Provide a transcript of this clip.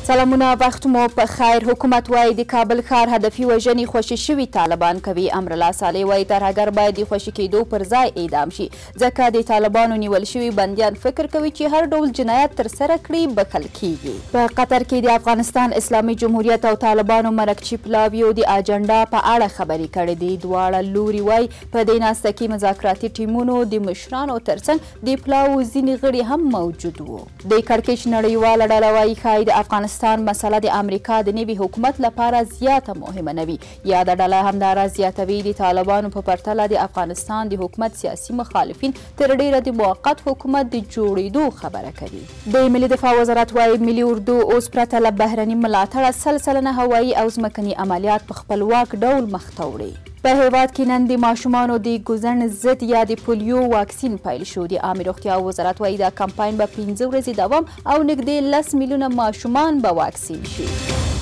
سلامونه وخت مو په خیر. حکومت وایي د کابل ښار هدفي وژنې خوشي شوي طالبان کوي. امرالله صالح وایي ترهګر باید د خوشي کېدو پر ځای اعدام شي ځکه د طالبانو نیول شوي بندیان فکر کوي چې هر ډول جنایت ترسره کړي بخښل کیږي. په قطر کې د افغانستان اسلامي جمهوریت او طالبانو مرکچي پلاویو د اجنډا په اړه خبرې کړې دي. دواړه لوري وایي په دې ناسته کې مذاکراتي ټیمونو د مشرانو ترڅنګ د پلاو ځینې غړي هم موجود وو. د کړکېچ نړیواله ډله وایي ښایي د افغانستان مسله د امریکا د نوي حکومت لپاره زیاته مهمه نه وي. یاده ډله همداراز زیاتوي د طالبانو په پرتله د افغانستان د حکومت سیاسي مخالفین تر ډیره د موقت حکومت د جوړېدو خبره کوي. د ملي دفاع وزارت وایي ملي اردو اوس پرته له بهرني ملاتړه 100 هوایي او ځمکني عملیات په خپلواک ډول مخته وړي. په هیواد کې نن د ماشومانو د ګوزن ضد یا د پولیو واکسین پیل شو. د عامه روغتیا وزارت وایي دا کمپاین به 15 ورځې دوام او نږدې 10 میلیونه ماشومان به واکسین شي.